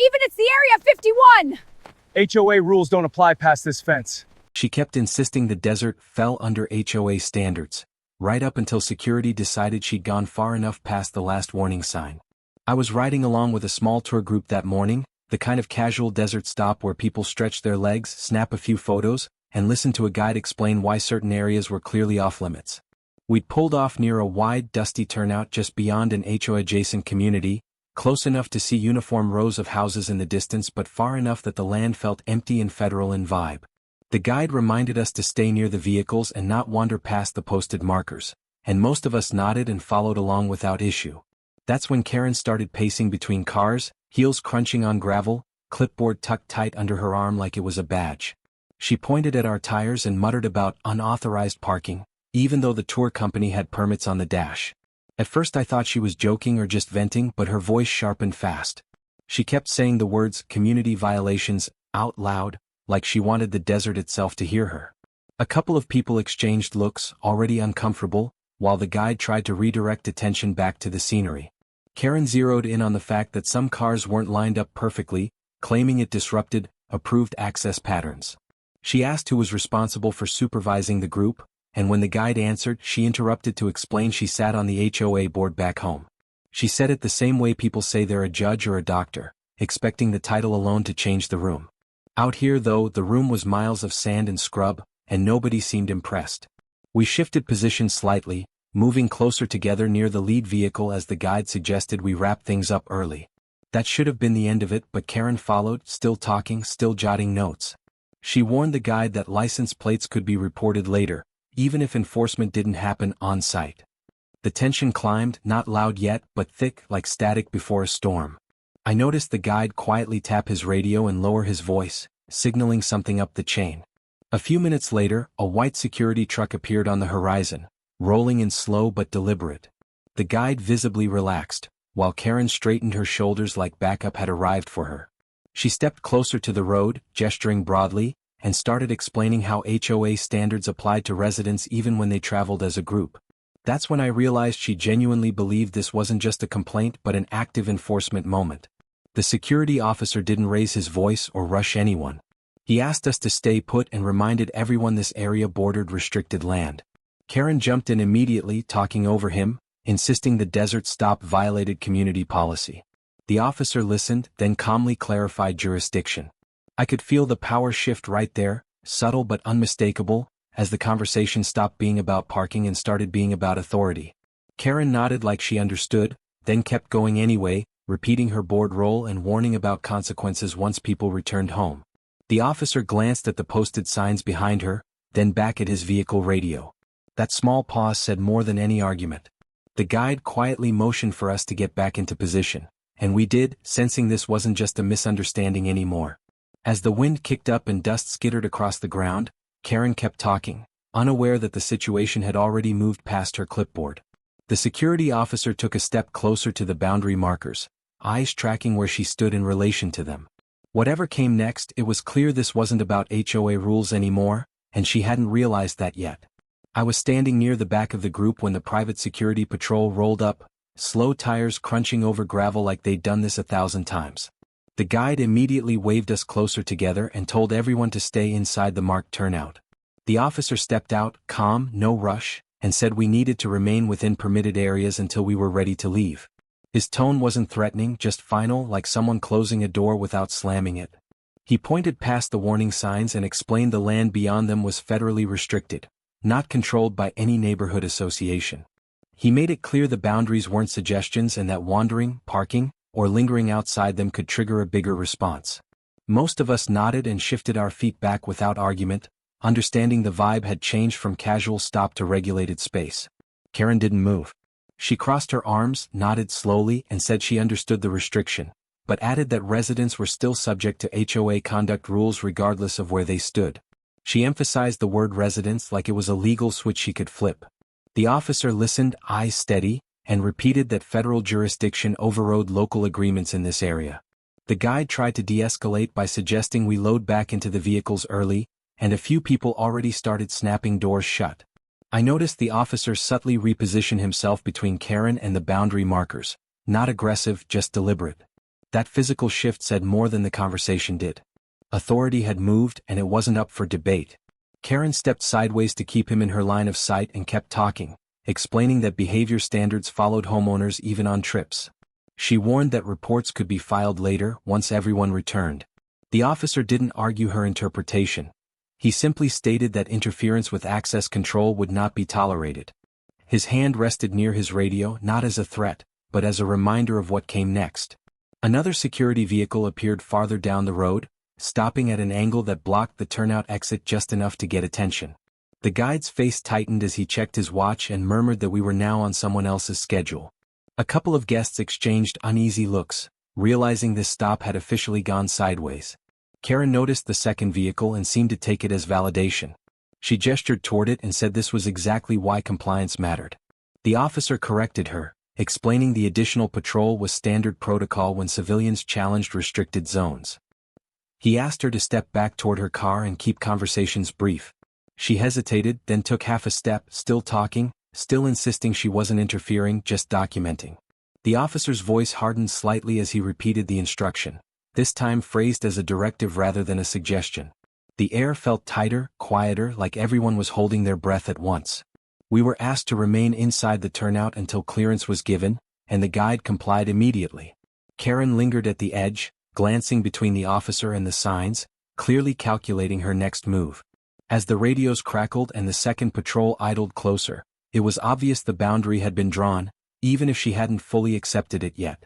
even it's the Area 51! HOA rules don't apply past this fence. She kept insisting the desert fell under HOA standards, right up until security decided she'd gone far enough past the last warning sign. I was riding along with a small tour group that morning, the kind of casual desert stop where people stretch their legs, snap a few photos, and listen to a guide explain why certain areas were clearly off-limits. We'd pulled off near a wide, dusty turnout just beyond an HOA-adjacent community, close enough to see uniform rows of houses in the distance but far enough that the land felt empty and federal in vibe. The guide reminded us to stay near the vehicles and not wander past the posted markers, and most of us nodded and followed along without issue. That's when Karen started pacing between cars, heels crunching on gravel, clipboard tucked tight under her arm like it was a badge. She pointed at our tires and muttered about unauthorized parking, even though the tour company had permits on the dash. At first I thought she was joking or just venting, but her voice sharpened fast. She kept saying the words community violations out loud, like she wanted the desert itself to hear her. A couple of people exchanged looks, already uncomfortable, while the guide tried to redirect attention back to the scenery. Karen zeroed in on the fact that some cars weren't lined up perfectly, claiming it disrupted approved access patterns. She asked who was responsible for supervising the group, and when the guide answered, she interrupted to explain she sat on the HOA board back home. She said it the same way people say they're a judge or a doctor, expecting the title alone to change the room. Out here though, the room was miles of sand and scrub, and nobody seemed impressed. We shifted positions slightly, moving closer together near the lead vehicle as the guide suggested we wrap things up early. That should have been the end of it, but Karen followed, still talking, still jotting notes. She warned the guide that license plates could be reported later, even if enforcement didn't happen on site. The tension climbed, not loud yet, but thick like static before a storm. I noticed the guide quietly tap his radio and lower his voice, signaling something up the chain. A few minutes later, a white security truck appeared on the horizon, rolling in slow but deliberate. The guide visibly relaxed, while Karen straightened her shoulders like backup had arrived for her. She stepped closer to the road, gesturing broadly, and started explaining how HOA standards applied to residents even when they traveled as a group. That's when I realized she genuinely believed this wasn't just a complaint but an active enforcement moment. The security officer didn't raise his voice or rush anyone. He asked us to stay put and reminded everyone this area bordered restricted land. Karen jumped in immediately, talking over him, insisting the desert stop violated community policy. The officer listened, then calmly clarified jurisdiction. I could feel the power shift right there, subtle but unmistakable, as the conversation stopped being about parking and started being about authority. Karen nodded like she understood, then kept going anyway, repeating her board role and warning about consequences once people returned home. The officer glanced at the posted signs behind her, then back at his vehicle radio. That small pause said more than any argument. The guide quietly motioned for us to get back into position, and we did, sensing this wasn't just a misunderstanding anymore. As the wind kicked up and dust skittered across the ground, Karen kept talking, unaware that the situation had already moved past her clipboard. The security officer took a step closer to the boundary markers, eyes tracking where she stood in relation to them. Whatever came next, it was clear this wasn't about HOA rules anymore, and she hadn't realized that yet. I was standing near the back of the group when the private security patrol rolled up, slow tires crunching over gravel like they'd done this 1,000 times. The guide immediately waved us closer together and told everyone to stay inside the marked turnout. The officer stepped out, calm, no rush, and said we needed to remain within permitted areas until we were ready to leave. His tone wasn't threatening, just final, like someone closing a door without slamming it. He pointed past the warning signs and explained the land beyond them was federally restricted, not controlled by any neighborhood association. He made it clear the boundaries weren't suggestions and that wandering, parking, or lingering outside them could trigger a bigger response. Most of us nodded and shifted our feet back without argument, understanding the vibe had changed from casual stop to regulated space. Karen didn't move. She crossed her arms, nodded slowly, and said she understood the restriction, but added that residents were still subject to HOA conduct rules regardless of where they stood. She emphasized the word residents like it was a legal switch she could flip. The officer listened, eyes steady, and repeated that federal jurisdiction overrode local agreements in this area. The guide tried to de-escalate by suggesting we load back into the vehicles early, and a few people already started snapping doors shut. I noticed the officer subtly reposition himself between Karen and the boundary markers, not aggressive, just deliberate. That physical shift said more than the conversation did. Authority had moved and it wasn't up for debate. Karen stepped sideways to keep him in her line of sight and kept talking, explaining that behavior standards followed homeowners even on trips. She warned that reports could be filed later once everyone returned. The officer didn't argue her interpretation. He simply stated that interference with access control would not be tolerated. His hand rested near his radio not as a threat, but as a reminder of what came next. Another security vehicle appeared farther down the road, stopping at an angle that blocked the turnout exit just enough to get attention. The guide's face tightened as he checked his watch and murmured that we were now on someone else's schedule. A couple of guests exchanged uneasy looks, realizing this stop had officially gone sideways. Karen noticed the second vehicle and seemed to take it as validation. She gestured toward it and said this was exactly why compliance mattered. The officer corrected her, explaining the additional patrol was standard protocol when civilians challenged restricted zones. He asked her to step back toward her car and keep conversations brief. She hesitated, then took half a step, still talking, still insisting she wasn't interfering, just documenting. The officer's voice hardened slightly as he repeated the instruction, this time phrased as a directive rather than a suggestion. The air felt tighter, quieter, like everyone was holding their breath at once. We were asked to remain inside the turnout until clearance was given, and the guide complied immediately. Karen lingered at the edge, glancing between the officer and the signs, clearly calculating her next move. As the radios crackled and the second patrol idled closer, it was obvious the boundary had been drawn, even if she hadn't fully accepted it yet.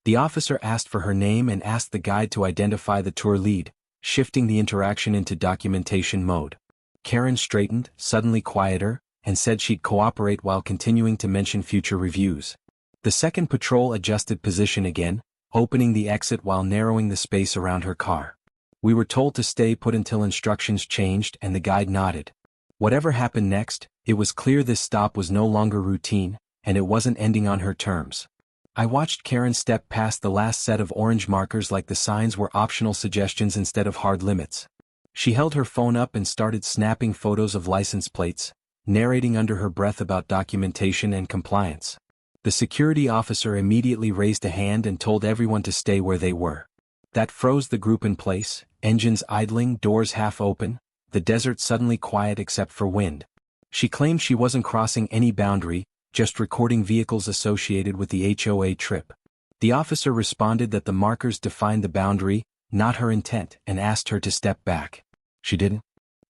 The officer asked for her name and asked the guide to identify the tour lead, shifting the interaction into documentation mode. Karen straightened, suddenly quieter, and said she'd cooperate while continuing to mention future reviews. The second patrol adjusted position again, opening the exit while narrowing the space around her car. We were told to stay put until instructions changed and the guide nodded. Whatever happened next, it was clear this stop was no longer routine, and it wasn't ending on her terms. I watched Karen step past the last set of orange markers like the signs were optional suggestions instead of hard limits. She held her phone up and started snapping photos of license plates, narrating under her breath about documentation and compliance. The security officer immediately raised a hand and told everyone to stay where they were. That froze the group in place, engines idling, doors half open, the desert suddenly quiet except for wind. She claimed she wasn't crossing any boundary, just recording vehicles associated with the HOA trip. The officer responded that the markers defined the boundary, not her intent, and asked her to step back. She didn't.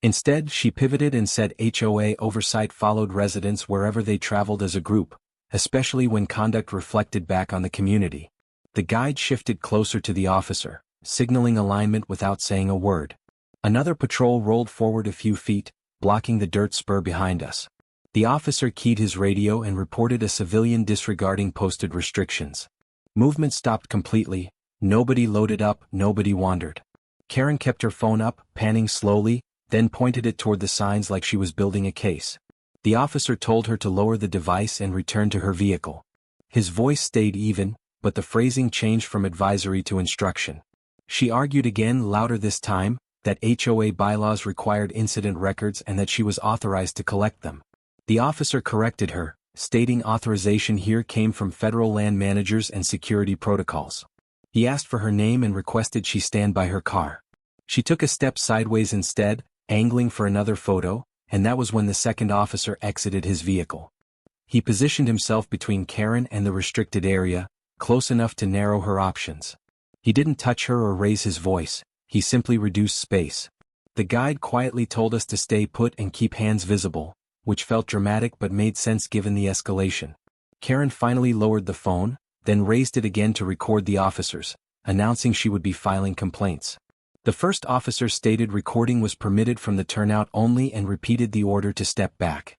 Instead, she pivoted and said HOA oversight followed residents wherever they traveled as a group, especially when conduct reflected back on the community. The guide shifted closer to the officer, signaling alignment without saying a word. Another patrol rolled forward a few feet, blocking the dirt spur behind us. The officer keyed his radio and reported a civilian disregarding posted restrictions. Movement stopped completely, nobody loaded up, nobody wandered. Karen kept her phone up, panning slowly, then pointed it toward the signs like she was building a case. The officer told her to lower the device and return to her vehicle. His voice stayed even, but the phrasing changed from advisory to instruction. She argued again, louder this time, that HOA bylaws required incident records and that she was authorized to collect them. The officer corrected her, stating authorization here came from federal land managers and security protocols. He asked for her name and requested she stand by her car. She took a step sideways instead, angling for another photo, and that was when the second officer exited his vehicle. He positioned himself between Karen and the restricted area, close enough to narrow her options. He didn't touch her or raise his voice, he simply reduced space. The guide quietly told us to stay put and keep hands visible, which felt dramatic but made sense given the escalation. Karen finally lowered the phone, then raised it again to record the officers, announcing she would be filing complaints. The first officer stated recording was permitted from the turnout only and repeated the order to step back.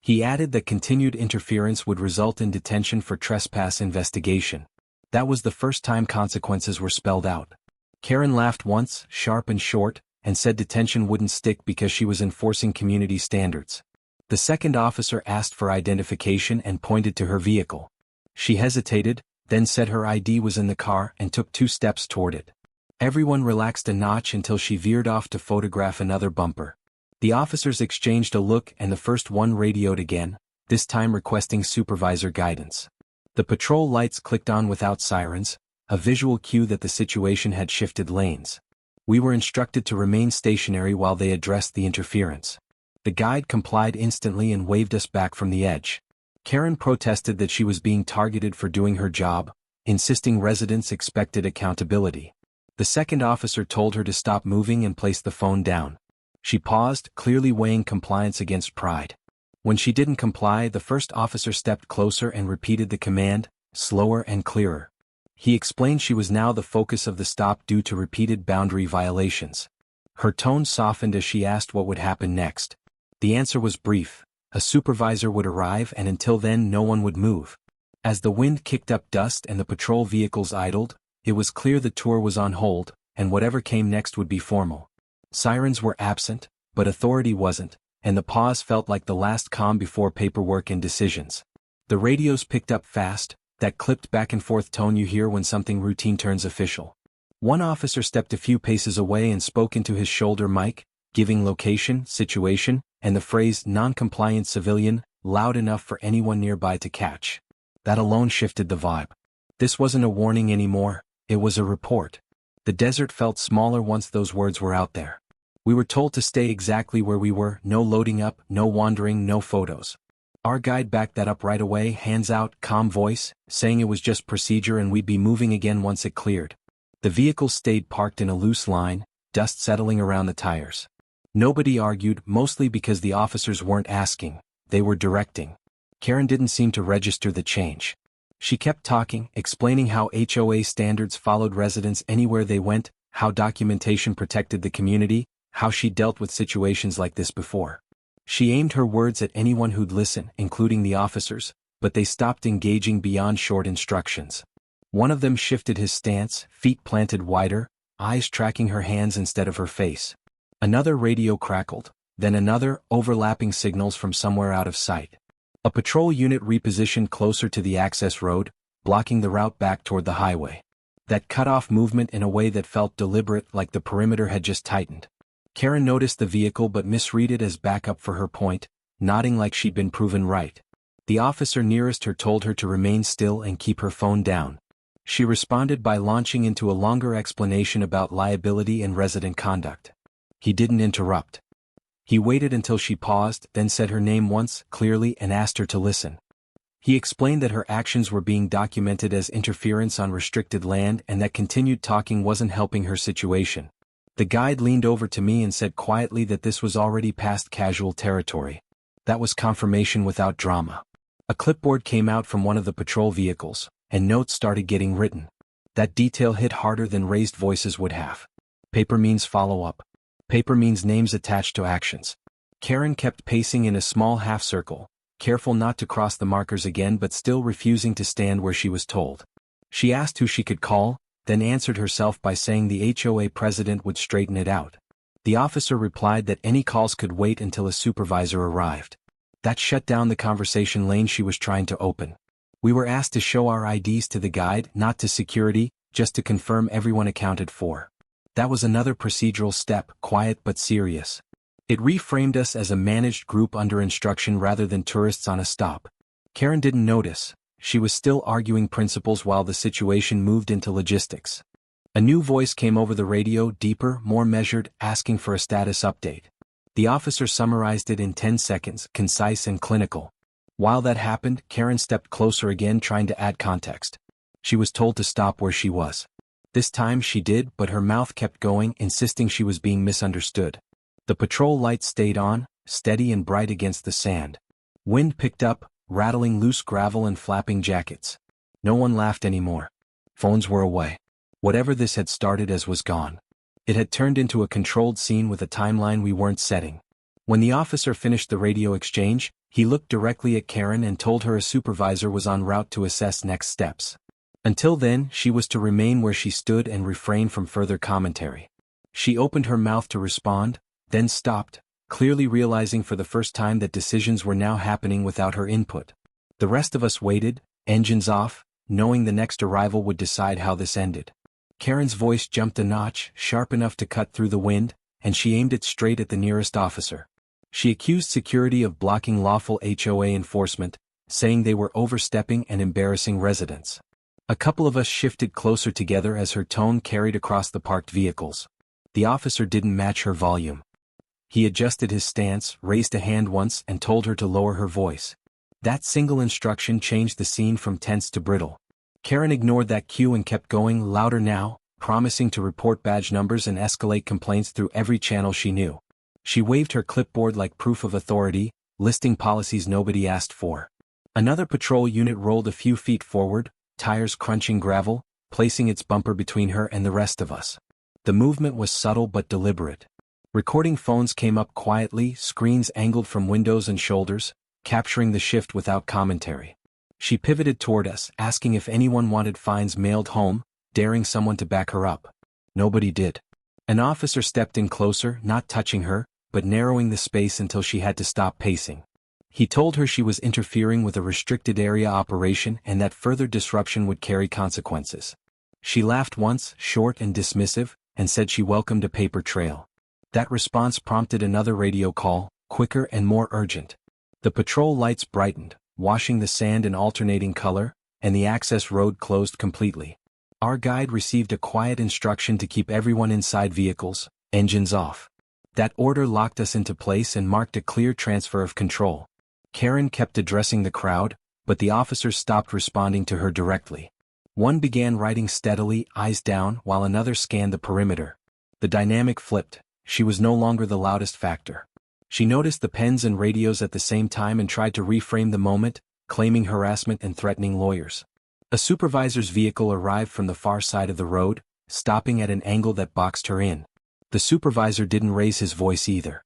He added that continued interference would result in detention for trespass investigation. That was the first time consequences were spelled out. Karen laughed once, sharp and short, and said detention wouldn't stick because she was enforcing community standards. The second officer asked for identification and pointed to her vehicle. She hesitated, then said her ID was in the car and took 2 steps toward it. Everyone relaxed a notch until she veered off to photograph another bumper. The officers exchanged a look and the first one radioed again, this time requesting supervisor guidance. The patrol lights clicked on without sirens, a visual cue that the situation had shifted lanes. We were instructed to remain stationary while they addressed the interference. The guide complied instantly and waved us back from the edge. Karen protested that she was being targeted for doing her job, insisting residents expected accountability. The second officer told her to stop moving and place the phone down. She paused, clearly weighing compliance against pride. When she didn't comply, the first officer stepped closer and repeated the command, slower and clearer. He explained she was now the focus of the stop due to repeated boundary violations. Her tone softened as she asked what would happen next. The answer was brief. A supervisor would arrive, and until then no one would move. As the wind kicked up dust and the patrol vehicles idled, it was clear the tour was on hold, and whatever came next would be formal. Sirens were absent, but authority wasn't, and the pause felt like the last calm before paperwork and decisions. The radios picked up fast, that clipped back and forth tone you hear when something routine turns official. One officer stepped a few paces away and spoke into his shoulder mic, giving location, situation, and the phrase non-compliant civilian, loud enough for anyone nearby to catch. That alone shifted the vibe. This wasn't a warning anymore, it was a report. The desert felt smaller once those words were out there. We were told to stay exactly where we were, no loading up, no wandering, no photos. Our guide backed that up right away, hands out, calm voice, saying it was just procedure and we'd be moving again once it cleared. The vehicles stayed parked in a loose line, dust settling around the tires. Nobody argued, mostly because the officers weren't asking, they were directing. Karen didn't seem to register the change. She kept talking, explaining how HOA standards followed residents anywhere they went, how documentation protected the community, how she dealt with situations like this before. She aimed her words at anyone who'd listen, including the officers, but they stopped engaging beyond short instructions. One of them shifted his stance, feet planted wider, eyes tracking her hands instead of her face. Another radio crackled, then another, overlapping signals from somewhere out of sight. A patrol unit repositioned closer to the access road, blocking the route back toward the highway. That cut off movement in a way that felt deliberate, like the perimeter had just tightened. Karen noticed the vehicle but misread it as backup for her point, nodding like she'd been proven right. The officer nearest her told her to remain still and keep her phone down. She responded by launching into a longer explanation about liability and resident conduct. He didn't interrupt. He waited until she paused, then said her name once, clearly, and asked her to listen. He explained that her actions were being documented as interference on restricted land and that continued talking wasn't helping her situation. The guide leaned over to me and said quietly that this was already past casual territory. That was confirmation without drama. A clipboard came out from one of the patrol vehicles, and notes started getting written. That detail hit harder than raised voices would have. Paper means follow-up. Paper means names attached to actions. Karen kept pacing in a small half-circle, careful not to cross the markers again but still refusing to stand where she was told. She asked who she could call, then answered herself by saying the HOA president would straighten it out. The officer replied that any calls could wait until a supervisor arrived. That shut down the conversation lane she was trying to open. We were asked to show our IDs to the guide, not to security, just to confirm everyone accounted for. That was another procedural step, quiet but serious. It reframed us as a managed group under instruction rather than tourists on a stop. Karen didn't notice. She was still arguing principles while the situation moved into logistics. A new voice came over the radio, deeper, more measured, asking for a status update. The officer summarized it in 10 seconds, concise and clinical. While that happened, Karen stepped closer again, trying to add context. She was told to stop where she was. This time she did, but her mouth kept going, insisting she was being misunderstood. The patrol lights stayed on, steady and bright against the sand. Wind picked up, rattling loose gravel and flapping jackets. No one laughed anymore. Phones were away. Whatever this had started as was gone. It had turned into a controlled scene with a timeline we weren't setting. When the officer finished the radio exchange, he looked directly at Karen and told her a supervisor was en route to assess next steps. Until then, she was to remain where she stood and refrain from further commentary. She opened her mouth to respond, then stopped, clearly realizing for the first time that decisions were now happening without her input. The rest of us waited, engines off, knowing the next arrival would decide how this ended. Karen's voice jumped a notch, sharp enough to cut through the wind, and she aimed it straight at the nearest officer. She accused security of blocking lawful HOA enforcement, saying they were overstepping and embarrassing residents. A couple of us shifted closer together as her tone carried across the parked vehicles. The officer didn't match her volume. He adjusted his stance, raised a hand once, and told her to lower her voice. That single instruction changed the scene from tense to brittle. Karen ignored that cue and kept going, louder now, promising to report badge numbers and escalate complaints through every channel she knew. She waved her clipboard like proof of authority, listing policies nobody asked for. Another patrol unit rolled a few feet forward, tires crunching gravel, placing its bumper between her and the rest of us. The movement was subtle but deliberate. Recording phones came up quietly, screens angled from windows and shoulders, capturing the shift without commentary. She pivoted toward us, asking if anyone wanted fines mailed home, daring someone to back her up. Nobody did. An officer stepped in closer, not touching her, but narrowing the space until she had to stop pacing. He told her she was interfering with a restricted area operation and that further disruption would carry consequences. She laughed once, short and dismissive, and said she welcomed a paper trail. That response prompted another radio call, quicker and more urgent. The patrol lights brightened, washing the sand in alternating color, and the access road closed completely. Our guide received a quiet instruction to keep everyone inside vehicles, engines off. That order locked us into place and marked a clear transfer of control. Karen kept addressing the crowd, but the officers stopped responding to her directly. One began writing steadily, eyes down, while another scanned the perimeter. The dynamic flipped. She was no longer the loudest factor. She noticed the pens and radios at the same time and tried to reframe the moment, claiming harassment and threatening lawyers. A supervisor's vehicle arrived from the far side of the road, stopping at an angle that boxed her in. The supervisor didn't raise his voice either.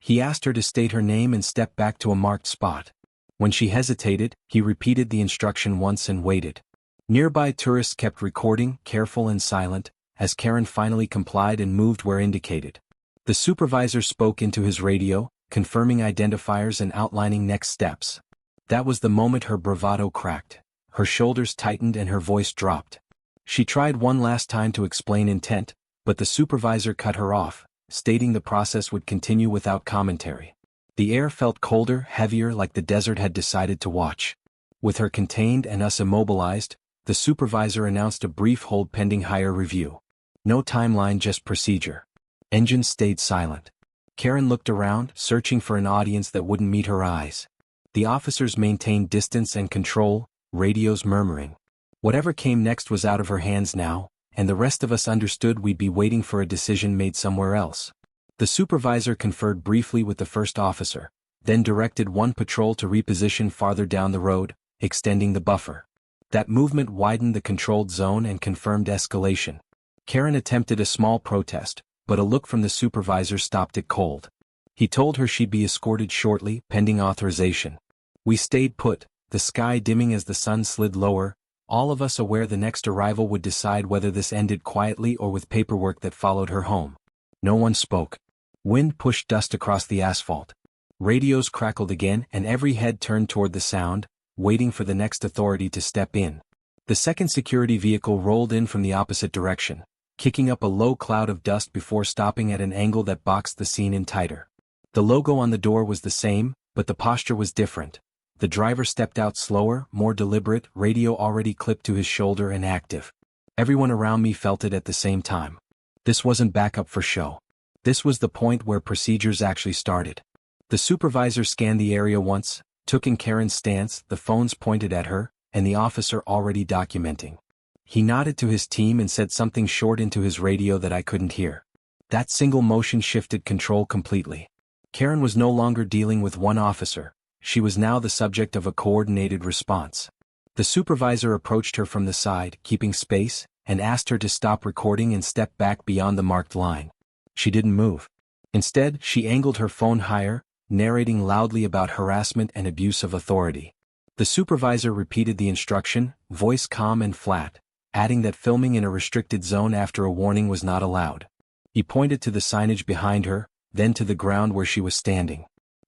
He asked her to state her name and step back to a marked spot. When she hesitated, he repeated the instruction once and waited. Nearby tourists kept recording, careful and silent, as Karen finally complied and moved where indicated. The supervisor spoke into his radio, confirming identifiers and outlining next steps. That was the moment her bravado cracked. Her shoulders tightened and her voice dropped. She tried one last time to explain intent, but the supervisor cut her off, stating the process would continue without commentary. The air felt colder, heavier, like the desert had decided to watch. With her contained and us immobilized, the supervisor announced a brief hold pending higher review. No timeline, just procedure. Engines stayed silent. Karen looked around, searching for an audience that wouldn't meet her eyes. The officers maintained distance and control, radios murmuring. Whatever came next was out of her hands now, and the rest of us understood we'd be waiting for a decision made somewhere else. The supervisor conferred briefly with the first officer, then directed one patrol to reposition farther down the road, extending the buffer. That movement widened the controlled zone and confirmed escalation. Karen attempted a small protest, but a look from the supervisor stopped it cold. He told her she'd be escorted shortly, pending authorization. We stayed put, the sky dimming as the sun slid lower, all of us aware the next arrival would decide whether this ended quietly or with paperwork that followed her home. No one spoke. Wind pushed dust across the asphalt. Radios crackled again and every head turned toward the sound, waiting for the next authority to step in. The second security vehicle rolled in from the opposite direction, kicking up a low cloud of dust before stopping at an angle that boxed the scene in tighter. The logo on the door was the same, but the posture was different. The driver stepped out slower, more deliberate, radio already clipped to his shoulder and active. Everyone around me felt it at the same time. This wasn't backup for show. This was the point where procedures actually started. The supervisor scanned the area once, took in Karen's stance, the phones pointed at her, and the officer already documenting. He nodded to his team and said something short into his radio that I couldn't hear. That single motion shifted control completely. Karen was no longer dealing with one officer. She was now the subject of a coordinated response. The supervisor approached her from the side, keeping space, and asked her to stop recording and step back beyond the marked line. She didn't move. Instead, she angled her phone higher, narrating loudly about harassment and abuse of authority. The supervisor repeated the instruction, voice calm and flat, adding that filming in a restricted zone after a warning was not allowed. He pointed to the signage behind her, then to the ground where she was standing.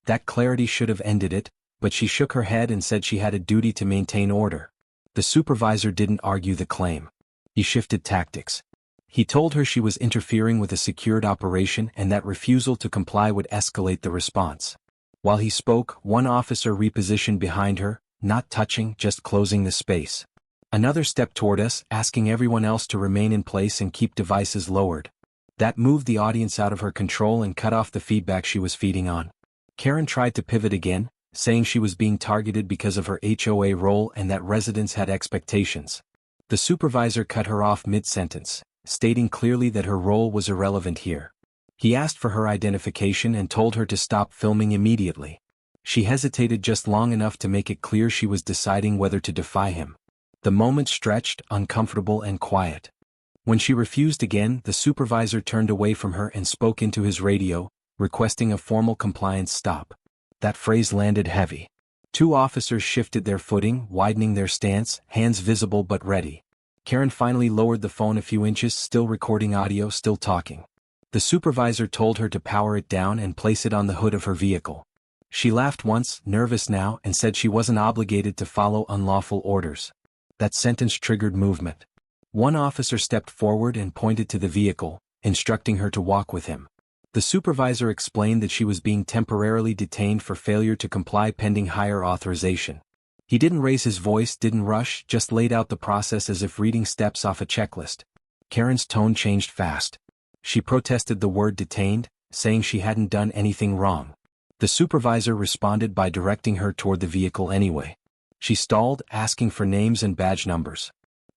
That clarity should have ended it, but she shook her head and said she had a duty to maintain order. The supervisor didn't argue the claim. He shifted tactics. He told her she was interfering with a secured operation and that refusal to comply would escalate the response. While he spoke, one officer repositioned behind her, not touching, just closing the space. Another stepped toward us, asking everyone else to remain in place and keep devices lowered. That moved the audience out of her control and cut off the feedback she was feeding on. Karen tried to pivot again, saying she was being targeted because of her HOA role and that residents had expectations. The supervisor cut her off mid-sentence, stating clearly that her role was irrelevant here. He asked for her identification and told her to stop filming immediately. She hesitated just long enough to make it clear she was deciding whether to defy him. The moment stretched, uncomfortable and quiet. When she refused again, the supervisor turned away from her and spoke into his radio, requesting a formal compliance stop. That phrase landed heavy. 2 officers shifted their footing, widening their stance, hands visible but ready. Karen finally lowered the phone a few inches, still recording audio, still talking. The supervisor told her to power it down and place it on the hood of her vehicle. She laughed once, nervous now, and said she wasn't obligated to follow unlawful orders. That sentence triggered movement. One officer stepped forward and pointed to the vehicle, instructing her to walk with him. The supervisor explained that she was being temporarily detained for failure to comply pending higher authorization. He didn't raise his voice, didn't rush, just laid out the process as if reading steps off a checklist. Karen's tone changed fast. She protested the word detained, saying she hadn't done anything wrong. The supervisor responded by directing her toward the vehicle anyway. She stalled, asking for names and badge numbers.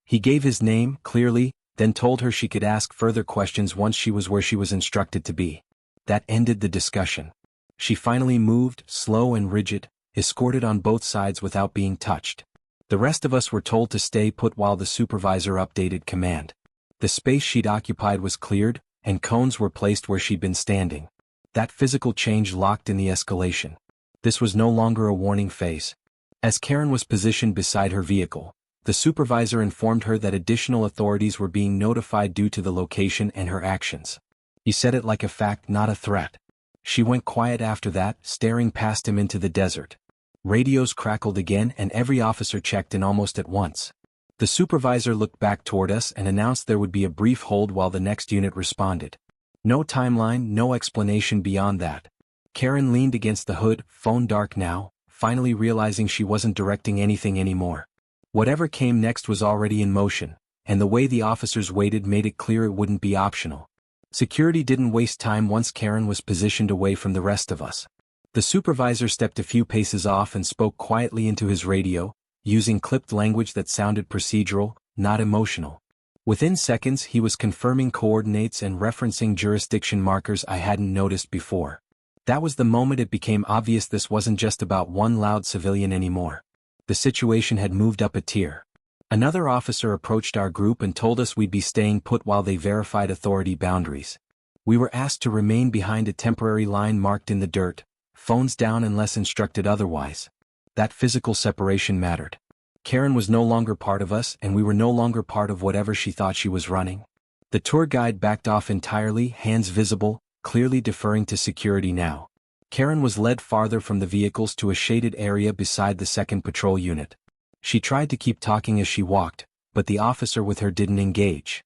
He gave his name, clearly, then told her she could ask further questions once she was where she was instructed to be. That ended the discussion. She finally moved, slow and rigid, escorted on both sides without being touched. The rest of us were told to stay put while the supervisor updated command. The space she'd occupied was cleared, and cones were placed where she'd been standing. That physical change locked in the escalation. This was no longer a warning phase. As Karen was positioned beside her vehicle, the supervisor informed her that additional authorities were being notified due to the location and her actions. He said it like a fact, not a threat. She went quiet after that, staring past him into the desert. Radios crackled again and every officer checked in almost at once. The supervisor looked back toward us and announced there would be a brief hold while the next unit responded. No timeline, no explanation beyond that. Karen leaned against the hood, phone dark now, finally realizing she wasn't directing anything anymore. Whatever came next was already in motion, and the way the officers waited made it clear it wouldn't be optional. Security didn't waste time once Karen was positioned away from the rest of us. The supervisor stepped a few paces off and spoke quietly into his radio, using clipped language that sounded procedural, not emotional. Within seconds he was confirming coordinates and referencing jurisdiction markers I hadn't noticed before. That was the moment it became obvious this wasn't just about one loud civilian anymore. The situation had moved up a tier. Another officer approached our group and told us we'd be staying put while they verified authority boundaries. We were asked to remain behind a temporary line marked in the dirt, phones down unless instructed otherwise. That physical separation mattered. Karen was no longer part of us and we were no longer part of whatever she thought she was running. The tour guide backed off entirely, hands visible, clearly deferring to security now. Karen was led farther from the vehicles to a shaded area beside the second patrol unit. She tried to keep talking as she walked, but the officer with her didn't engage.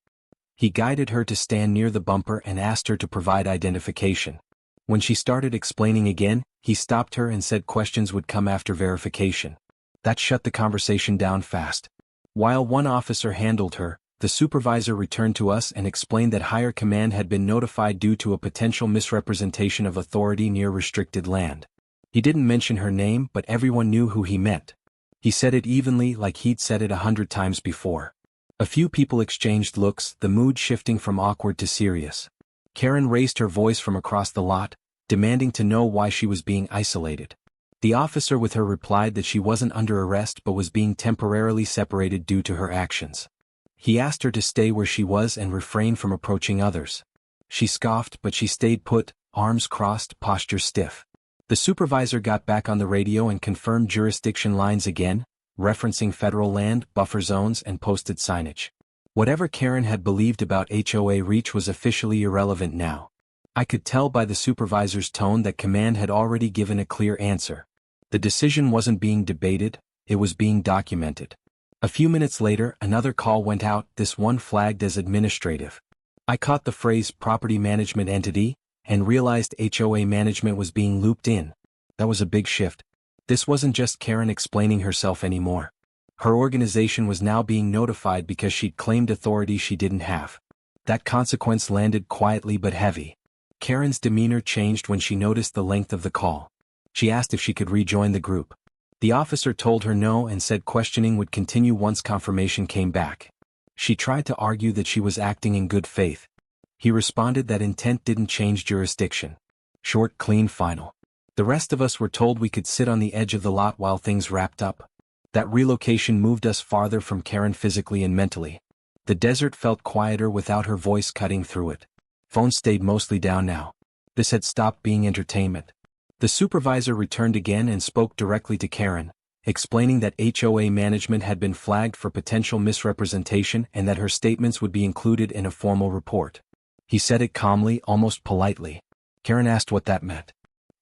He guided her to stand near the bumper and asked her to provide identification. When she started explaining again, he stopped her and said questions would come after verification. That shut the conversation down fast. While one officer handled her, the supervisor returned to us and explained that higher command had been notified due to a potential misrepresentation of authority near restricted land. He didn't mention her name, but everyone knew who he meant. He said it evenly, like he'd said it 100 times before. A few people exchanged looks, the mood shifting from awkward to serious. Karen raised her voice from across the lot, demanding to know why she was being isolated. The officer with her replied that she wasn't under arrest but was being temporarily separated due to her actions. He asked her to stay where she was and refrain from approaching others. She scoffed, but she stayed put, arms crossed, posture stiff. The supervisor got back on the radio and confirmed jurisdiction lines again, referencing federal land, buffer zones and posted signage. Whatever Karen had believed about HOA reach was officially irrelevant now. I could tell by the supervisor's tone that command had already given a clear answer. The decision wasn't being debated, it was being documented. A few minutes later, another call went out, this one flagged as administrative. I caught the phrase property management entity, and realized HOA management was being looped in. That was a big shift. This wasn't just Karen explaining herself anymore. Her organization was now being notified because she'd claimed authority she didn't have. That consequence landed quietly but heavy. Karen's demeanor changed when she noticed the length of the call. She asked if she could rejoin the group. The officer told her no and said questioning would continue once confirmation came back. She tried to argue that she was acting in good faith. He responded that intent didn't change jurisdiction. Short, clean, final. The rest of us were told we could sit on the edge of the lot while things wrapped up. That relocation moved us farther from Karen physically and mentally. The desert felt quieter without her voice cutting through it. Phones stayed mostly down now. This had stopped being entertainment. The supervisor returned again and spoke directly to Karen, explaining that HOA management had been flagged for potential misrepresentation and that her statements would be included in a formal report. He said it calmly, almost politely. Karen asked what that meant.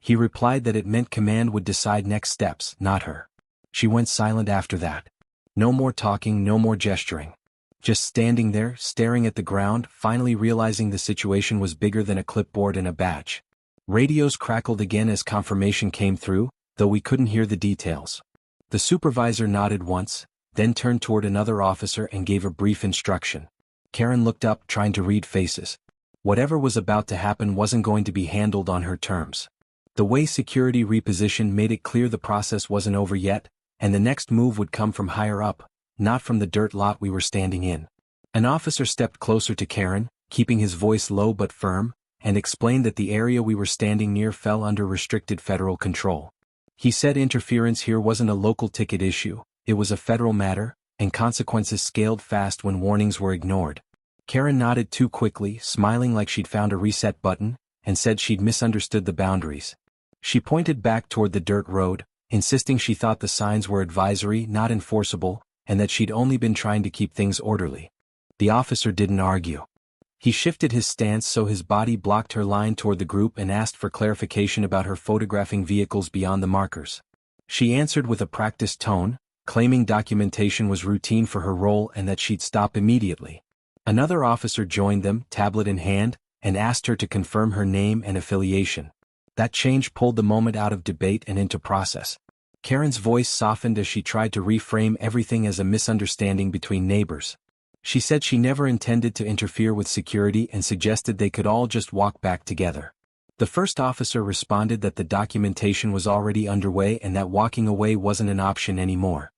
He replied that it meant command would decide next steps, not her. She went silent after that. No more talking, no more gesturing. Just standing there, staring at the ground, finally realizing the situation was bigger than a clipboard and a badge. Radios crackled again as confirmation came through, though we couldn't hear the details. The supervisor nodded once, then turned toward another officer and gave a brief instruction. Karen looked up, trying to read faces. Whatever was about to happen wasn't going to be handled on her terms. The way security repositioned made it clear the process wasn't over yet, and the next move would come from higher up, not from the dirt lot we were standing in. An officer stepped closer to Karen, keeping his voice low but firm, and explained that the area we were standing near fell under restricted federal control. He said interference here wasn't a local ticket issue, it was a federal matter, and consequences scaled fast when warnings were ignored. Karen nodded too quickly, smiling like she'd found a reset button, and said she'd misunderstood the boundaries. She pointed back toward the dirt road, insisting she thought the signs were advisory, not enforceable, and that she'd only been trying to keep things orderly. The officer didn't argue. He shifted his stance so his body blocked her line toward the group and asked for clarification about her photographing vehicles beyond the markers. She answered with a practiced tone, claiming documentation was routine for her role and that she'd stop immediately. Another officer joined them, tablet in hand, and asked her to confirm her name and affiliation. That change pulled the moment out of debate and into process. Karen's voice softened as she tried to reframe everything as a misunderstanding between neighbors. She said she never intended to interfere with security and suggested they could all just walk back together. The first officer responded that the documentation was already underway and that walking away wasn't an option anymore.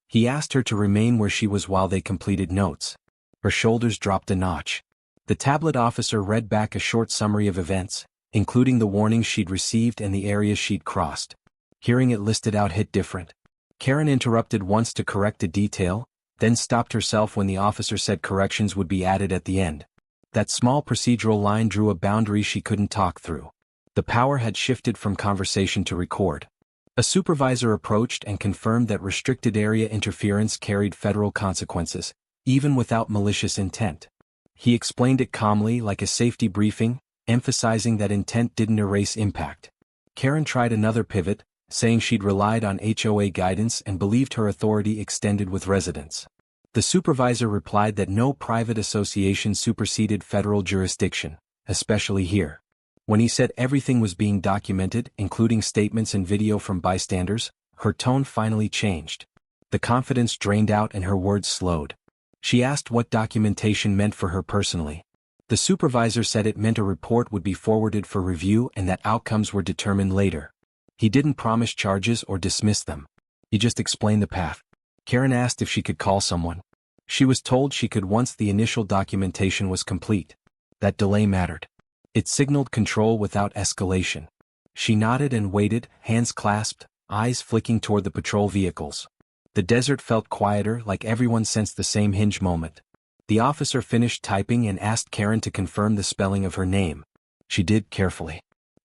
He asked her to remain where she was while they completed notes. Her shoulders dropped a notch. The tablet officer read back a short summary of events, including the warnings she'd received and the areas she'd crossed. Hearing it listed out hit different. Karen interrupted once to correct a detail, then stopped herself when the officer said corrections would be added at the end. That small procedural line drew a boundary she couldn't talk through. The power had shifted from conversation to record. A supervisor approached and confirmed that restricted area interference carried federal consequences, even without malicious intent. He explained it calmly like a safety briefing, emphasizing that intent didn't erase impact. Karen tried another pivot, saying she'd relied on HOA guidance and believed her authority extended with residents. The supervisor replied that no private association superseded federal jurisdiction, especially here. When he said everything was being documented, including statements and video from bystanders, her tone finally changed. The confidence drained out and her words slowed. She asked what documentation meant for her personally. The supervisor said it meant a report would be forwarded for review and that outcomes were determined later. He didn't promise charges or dismiss them. He just explained the path. Karen asked if she could call someone. She was told she could once the initial documentation was complete. That delay mattered. It signaled control without escalation. She nodded and waited, hands clasped, eyes flicking toward the patrol vehicles. The desert felt quieter, like everyone sensed the same hinge moment. The officer finished typing and asked Karen to confirm the spelling of her name. She did carefully.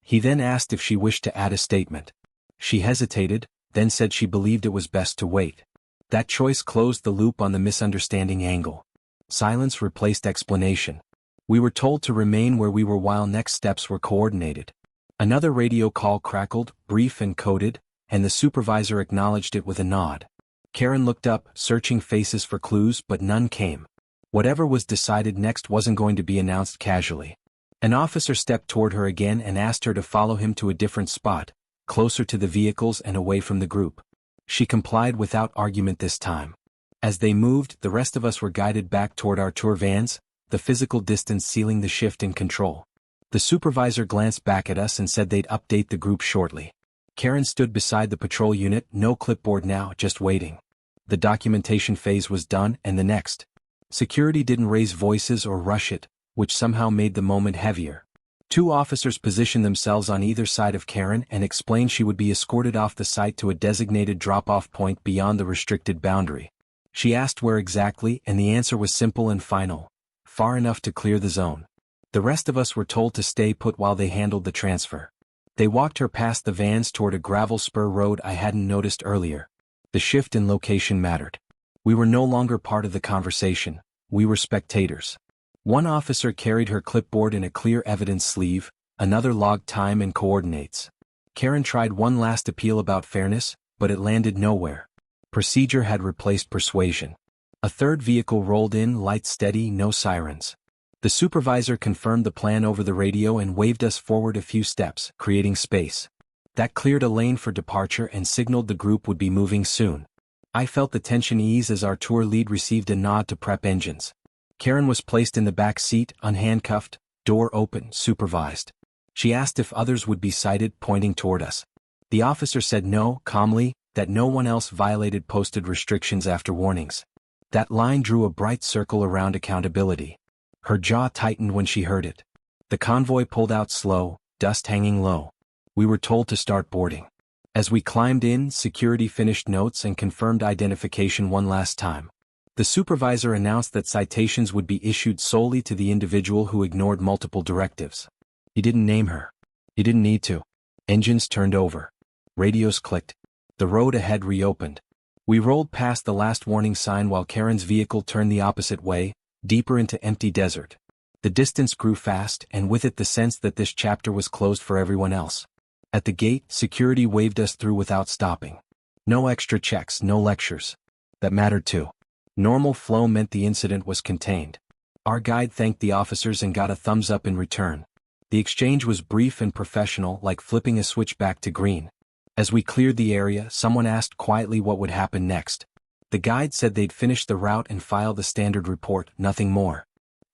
He then asked if she wished to add a statement. She hesitated, then said she believed it was best to wait. That choice closed the loop on the misunderstanding angle. Silence replaced explanation. We were told to remain where we were while next steps were coordinated. Another radio call crackled, brief and coded, and the supervisor acknowledged it with a nod. Karen looked up, searching faces for clues, but none came. Whatever was decided next wasn't going to be announced casually. An officer stepped toward her again and asked her to follow him to a different spot, closer to the vehicles and away from the group. She complied without argument this time. As they moved, the rest of us were guided back toward our tour vans, the physical distance sealing the shift in control. The supervisor glanced back at us and said they'd update the group shortly. Karen stood beside the patrol unit, no clipboard now, just waiting. The documentation phase was done, and the next. Security didn't raise voices or rush it, which somehow made the moment heavier. 2 officers positioned themselves on either side of Karen and explained she would be escorted off the site to a designated drop-off point beyond the restricted boundary. She asked where exactly, and the answer was simple and final: far enough to clear the zone. The rest of us were told to stay put while they handled the transfer. They walked her past the vans toward a gravel spur road I hadn't noticed earlier. The shift in location mattered. We were no longer part of the conversation, we were spectators. One officer carried her clipboard in a clear evidence sleeve, another logged time and coordinates. Karen tried one last appeal about fairness, but it landed nowhere. Procedure had replaced persuasion. A third vehicle rolled in, lights steady, no sirens. The supervisor confirmed the plan over the radio and waved us forward a few steps, creating space. That cleared a lane for departure and signaled the group would be moving soon. I felt the tension ease as our tour lead received a nod to prep engines. Karen was placed in the back seat, unhandcuffed, door open, supervised. She asked if others would be cited, pointing toward us. The officer said no, calmly, that no one else violated posted restrictions after warnings. That line drew a bright circle around accountability. Her jaw tightened when she heard it. The convoy pulled out slow, dust hanging low. We were told to start boarding. As we climbed in, security finished notes and confirmed identification one last time. The supervisor announced that citations would be issued solely to the individual who ignored multiple directives. He didn't name her. He didn't need to. Engines turned over. Radios clicked. The road ahead reopened. We rolled past the last warning sign while Karen's vehicle turned the opposite way, deeper into empty desert. The distance grew fast, and with it the sense that this chapter was closed for everyone else. At the gate, security waved us through without stopping. No extra checks, no lectures. That mattered too. Normal flow meant the incident was contained. Our guide thanked the officers and got a thumbs up in return. The exchange was brief and professional, like flipping a switch back to green. As we cleared the area, someone asked quietly what would happen next. The guide said they'd finish the route and file the standard report, nothing more.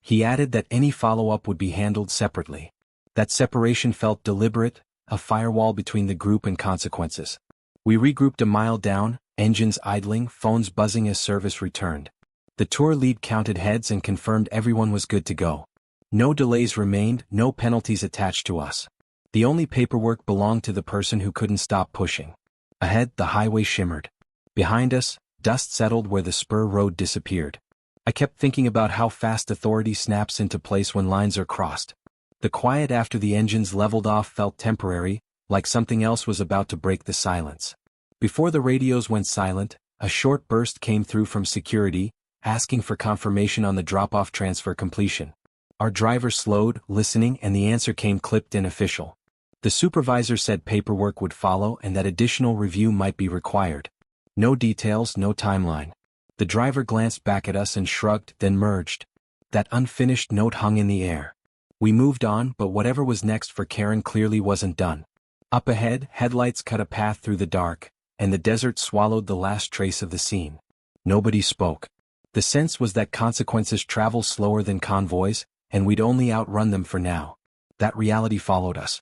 He added that any follow-up would be handled separately. That separation felt deliberate, a firewall between the group and consequences. We regrouped a mile down, engines idling, phones buzzing as service returned. The tour lead counted heads and confirmed everyone was good to go. No delays remained, no penalties attached to us. The only paperwork belonged to the person who couldn't stop pushing. Ahead, the highway shimmered. Behind us, dust settled where the spur road disappeared. I kept thinking about how fast authority snaps into place when lines are crossed. The quiet after the engines leveled off felt temporary, like something else was about to break the silence. Before the radios went silent, a short burst came through from security, asking for confirmation on the drop-off transfer completion. Our driver slowed, listening, and the answer came clipped in official. The supervisor said paperwork would follow and that additional review might be required. No details, no timeline. The driver glanced back at us and shrugged, then merged. That unfinished note hung in the air. We moved on, but whatever was next for Karen clearly wasn't done. Up ahead, headlights cut a path through the dark, and the desert swallowed the last trace of the scene. Nobody spoke. The sense was that consequences travel slower than convoys, and we'd only outrun them for now. That reality followed us.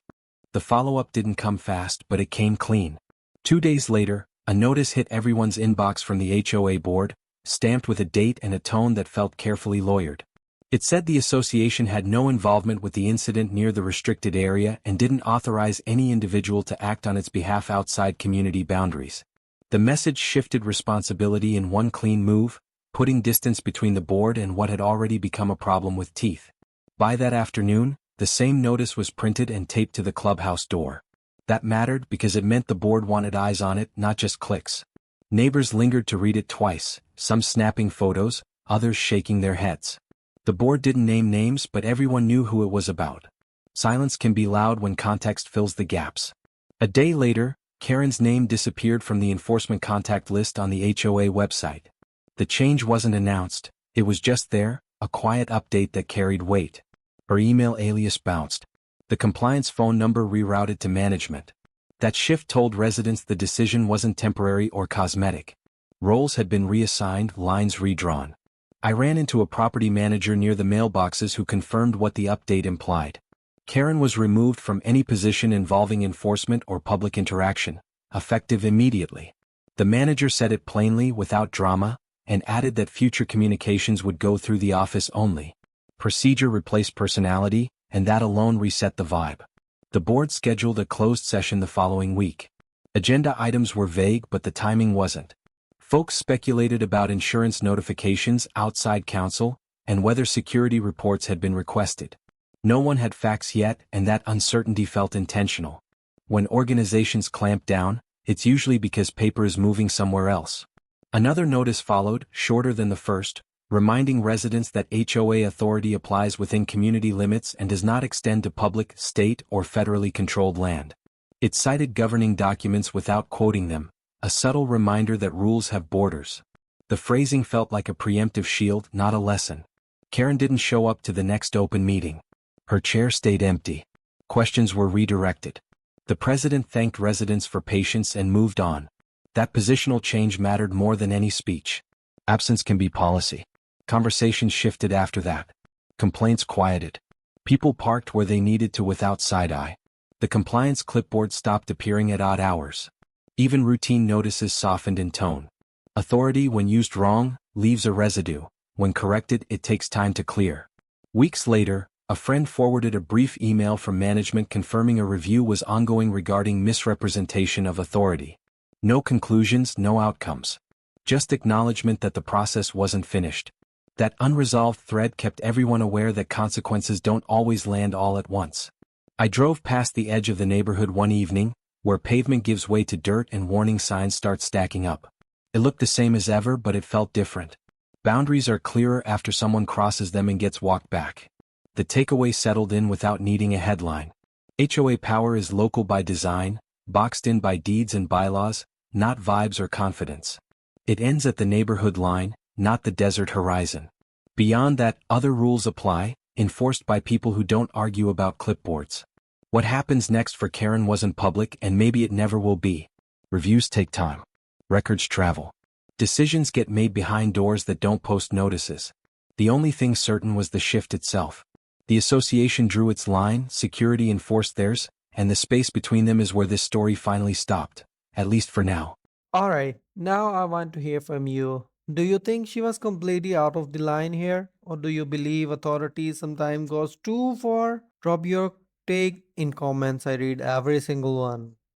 The follow-up didn't come fast, but it came clean. 2 days later, a notice hit everyone's inbox from the HOA board, stamped with a date and a tone that felt carefully lawyered. It said the association had no involvement with the incident near the restricted area and didn't authorize any individual to act on its behalf outside community boundaries. The message shifted responsibility in one clean move, putting distance between the board and what had already become a problem with teeth. By that afternoon, the same notice was printed and taped to the clubhouse door. That mattered because it meant the board wanted eyes on it, not just clicks. Neighbors lingered to read it twice, some snapping photos, others shaking their heads. The board didn't name names, but everyone knew who it was about. Silence can be loud when context fills the gaps. A day later, Karen's name disappeared from the enforcement contact list on the HOA website. The change wasn't announced, it was just there, a quiet update that carried weight. Her email alias bounced. The compliance phone number rerouted to management. That shift told residents the decision wasn't temporary or cosmetic. Roles had been reassigned, lines redrawn. I ran into a property manager near the mailboxes who confirmed what the update implied. Karen was removed from any position involving enforcement or public interaction, effective immediately. The manager said it plainly without drama, and added that future communications would go through the office only. Procedure replaced personality, and that alone reset the vibe. The board scheduled a closed session the following week. Agenda items were vague, but the timing wasn't. Folks speculated about insurance notifications, outside counsel, and whether security reports had been requested. No one had facts yet, and that uncertainty felt intentional. When organizations clamp down, it's usually because paper is moving somewhere else. Another notice followed, shorter than the first, reminding residents that HOA authority applies within community limits and does not extend to public, state, or federally controlled land. It cited governing documents without quoting them, a subtle reminder that rules have borders. The phrasing felt like a preemptive shield, not a lesson. Karen didn't show up to the next open meeting. Her chair stayed empty. Questions were redirected. The president thanked residents for patience and moved on. That positional change mattered more than any speech. Absence can be policy. Conversations shifted after that. Complaints quieted. People parked where they needed to without side-eye. The compliance clipboard stopped appearing at odd hours. Even routine notices softened in tone. Authority, when used wrong, leaves a residue. When corrected, it takes time to clear. Weeks later, a friend forwarded a brief email from management confirming a review was ongoing regarding misrepresentation of authority. No conclusions, no outcomes. Just acknowledgement that the process wasn't finished. That unresolved thread kept everyone aware that consequences don't always land all at once. I drove past the edge of the neighborhood one evening, where pavement gives way to dirt and warning signs start stacking up. It looked the same as ever, but it felt different. Boundaries are clearer after someone crosses them and gets walked back. The takeaway settled in without needing a headline. HOA power is local by design, boxed in by deeds and bylaws, not vibes or confidence. It ends at the neighborhood line, not the desert horizon. Beyond that, other rules apply, enforced by people who don't argue about clipboards. What happens next for Karen wasn't public, and maybe it never will be. Reviews take time. Records travel. Decisions get made behind doors that don't post notices. The only thing certain was the shift itself. The association drew its line, security enforced theirs, and the space between them is where this story finally stopped, at least for now. Alright, now I want to hear from you. Do you think she was completely out of the line here? Or do you believe authority sometimes goes too far? Drop your take in comments, I read every single one.